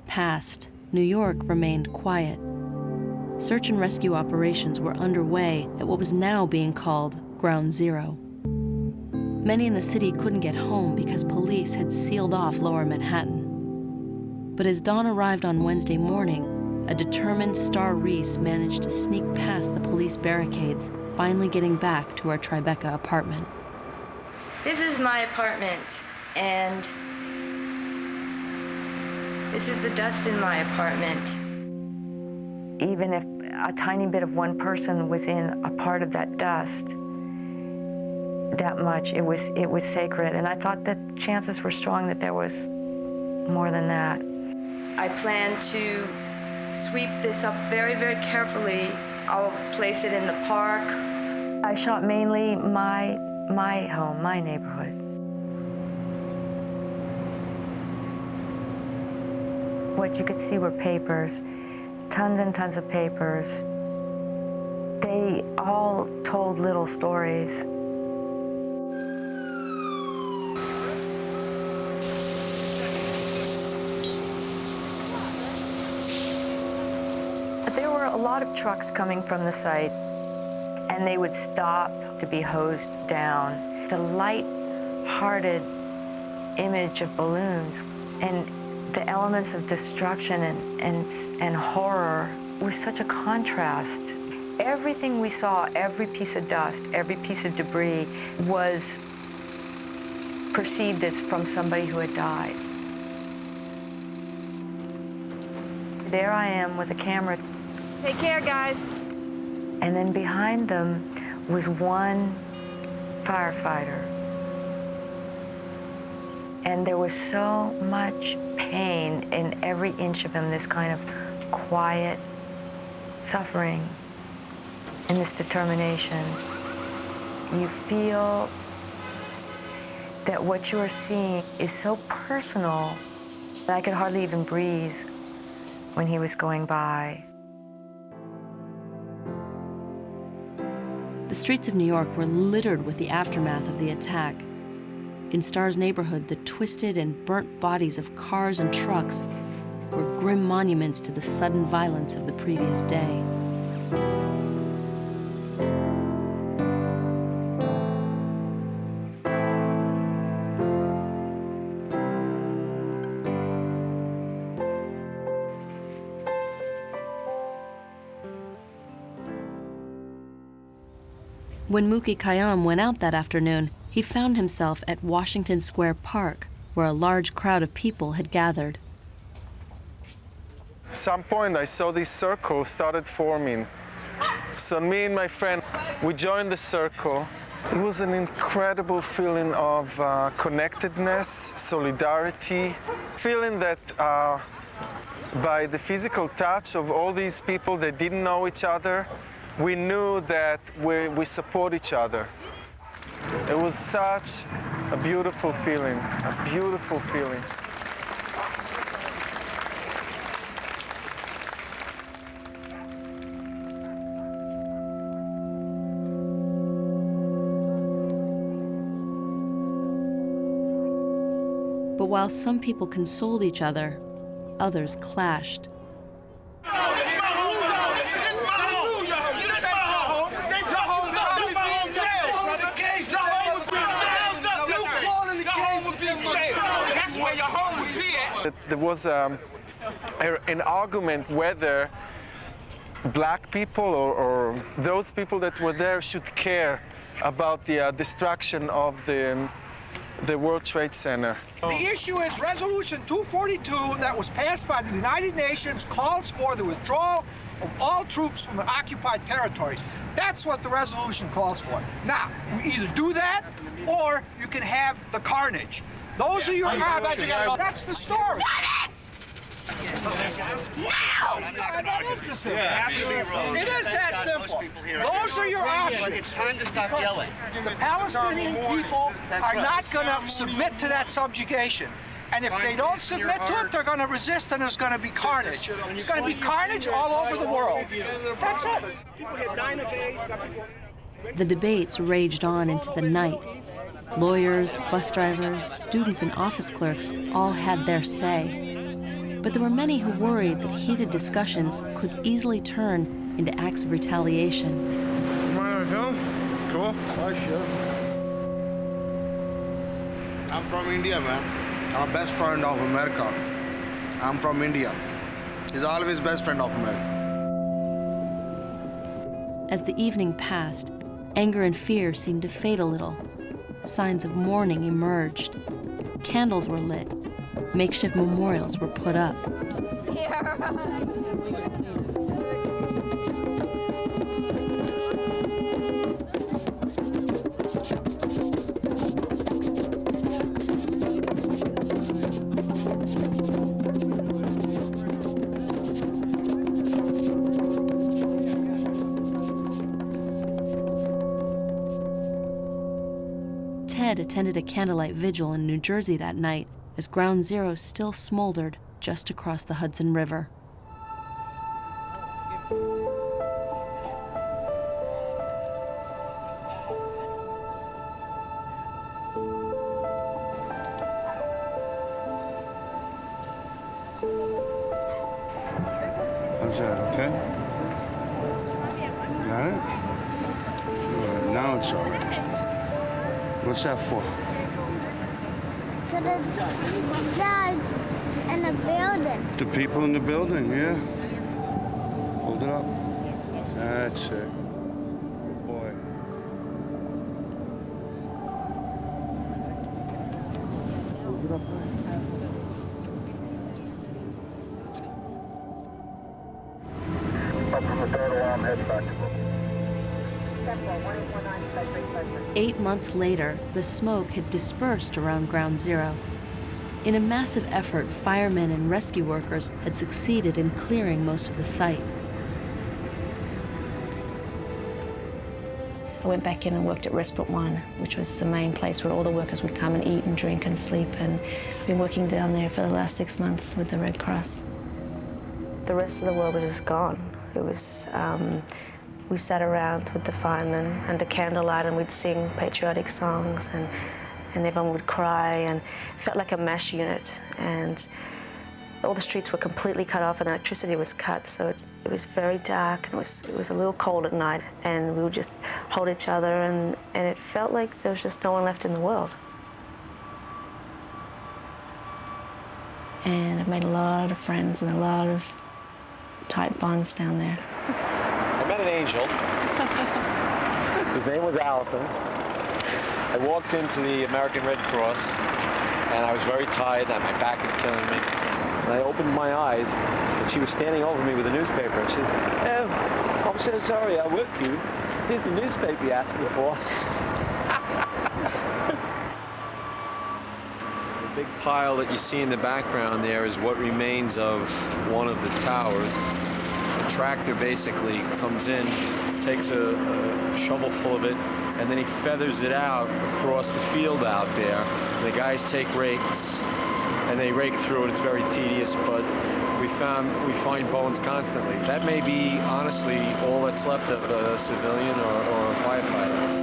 Passed, New York remained quiet. Search and rescue operations were underway at what was now being called Ground Zero. Many in the city couldn't get home because police had sealed off Lower Manhattan. But as dawn arrived on Wednesday morning, a determined Star Reese managed to sneak past the police barricades, finally getting back to our Tribeca apartment. This is my apartment, and this is the dust in my apartment. Even if a tiny bit of one person was in a part of that dust, that much, it was sacred. And I thought that chances were strong that there was more than that. I plan to sweep this up very, very carefully. I'll place it in the park. I shot mainly my home, my neighborhood. What you could see were papers, tons and tons of papers. They all told little stories. There were a lot of trucks coming from the site, and they would stop to be hosed down. The light-hearted image of balloons and the elements of destruction and horror was such a contrast. Everything we saw, every piece of dust, every piece of debris was perceived as from somebody who had died. There I am with a camera. Take care, guys. And then behind them was one firefighter. And there was so much pain in every inch of him, this kind of quiet suffering and this determination. You feel that what you are seeing is so personal that I could hardly even breathe when he was going by. The streets of New York were littered with the aftermath of the attack. In Starr's neighborhood, the twisted and burnt bodies of cars and trucks were grim monuments to the sudden violence of the previous day. When Mookie Khayyam went out that afternoon, he found himself at Washington Square Park, where a large crowd of people had gathered. At some point, I saw this circle started forming. So me and my friend, we joined the circle. It was an incredible feeling of connectedness, solidarity, feeling that by the physical touch of all these people that didn't know each other, we knew that we support each other. It was such a beautiful feeling, a beautiful feeling. But while some people consoled each other, others clashed. There was an argument whether black people or those people that were there should care about the destruction of the World Trade Center. The issue is Resolution 242 that was passed by the United Nations calls for the withdrawal of all troops from the occupied territories. That's what the resolution calls for. Now, we either do that or you can have the carnage. Those are your options. That's the story. Get it! Now! That is the simple. It is that simple. Those are your options. But it's time to stop yelling. The Palestinian people are not going to submit to that subjugation. And if they don't submit to it, they're going to resist, and there's going to be carnage. It's going to be carnage all over the world. That's it. The debates raged on into the night. Lawyers, bus drivers, students, and office clerks all had their say. But there were many who worried that heated discussions could easily turn into acts of retaliation. You mind if I film? Cool. Oh, sure. I'm from India, man. I'm a best friend of America. I'm from India. He's always best friend of America. As the evening passed, anger and fear seemed to fade a little. Signs of mourning emerged. Candles were lit. Makeshift memorials were put up. Ted attended a candlelight vigil in New Jersey that night as Ground Zero still smoldered just across the Hudson River. How's that, okay? Got it? Good. Now it's all right. What's that for? To the dogs in the building. The people in the building, yeah. Hold it up. That's it. Good boy. Hold it up. Up from the third alarm, head back. 8 months later, the smoke had dispersed around Ground Zero. In a massive effort, firemen and rescue workers had succeeded in clearing most of the site. I went back in and worked at Restaurant One, which was the main place where all the workers would come and eat and drink and sleep, and I've been working down there for the last 6 months with the Red Cross. The rest of the world was just gone. It was, we sat around with the firemen under candlelight and we'd sing patriotic songs and everyone would cry, and it felt like a MASH unit, and all the streets were completely cut off and the electricity was cut, so it was very dark and it was a little cold at night, and we would just hold each other, and it felt like there was just no one left in the world. And I've made a lot of friends and a lot of tight bonds down there. I met an angel. His name was Allison. I walked into the American Red Cross, and I was very tired, and my back was killing me. And I opened my eyes, and she was standing over me with a newspaper. And she said, "Oh, I'm so sorry I woke you. Here's the newspaper you asked me for." The big pile that you see in the background there is what remains of one of the towers. A tractor basically comes in, takes a shovel full of it, and then he feathers it out across the field out there. And the guys take rakes, and they rake through it. It's very tedious, but we find bones constantly. That may be, honestly, all that's left of a civilian or a firefighter.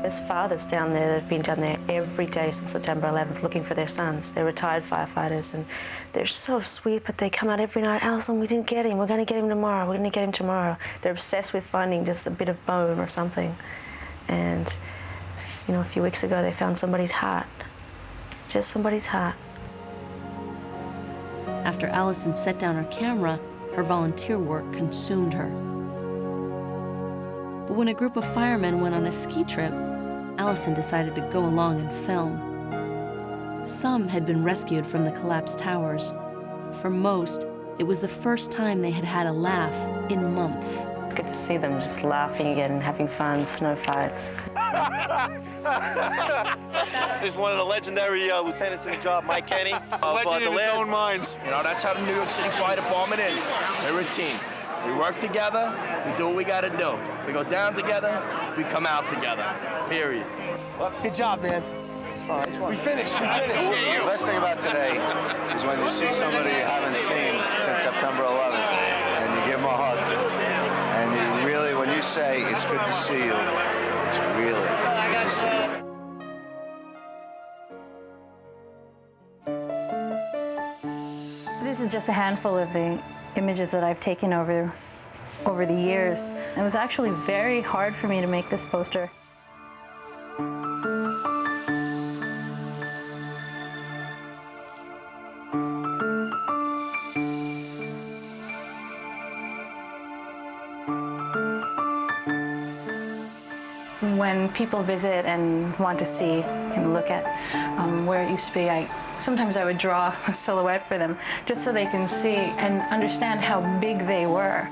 There's fathers down there that have been down there every day since September 11th looking for their sons. They're retired firefighters, and they're so sweet, but they come out every night, "Allison, we didn't get him. We're going to get him tomorrow. We're going to get him tomorrow." They're obsessed with finding just a bit of bone or something. And, you know, a few weeks ago, they found somebody's heart. Just somebody's heart. After Allison set down her camera, her volunteer work consumed her. But when a group of firemen went on a ski trip, Allison decided to go along and film. Some had been rescued from the collapsed towers. For most, it was the first time they had had a laugh in months. It's good to see them just laughing again and having fun, snow fights. There's one of the legendary lieutenants in the job, Mike Kenny. Legend in his own mind. You know, that's how the New York City Fire Department is. We're a team. We work together, we do what we gotta do. We go down together, we come out together, period. Well, good job, man. We finished. The best thing about today is when you see somebody you haven't seen since September 11th, and you give them a hug, and you really, when you say, "It's good to see you," it's really good to see you. This is just a handful of the images that I've taken over the years. It was actually very hard for me to make this poster. When people visit and want to see and look at where it used to be, sometimes I would draw a silhouette for them just so they can see and understand how big they were.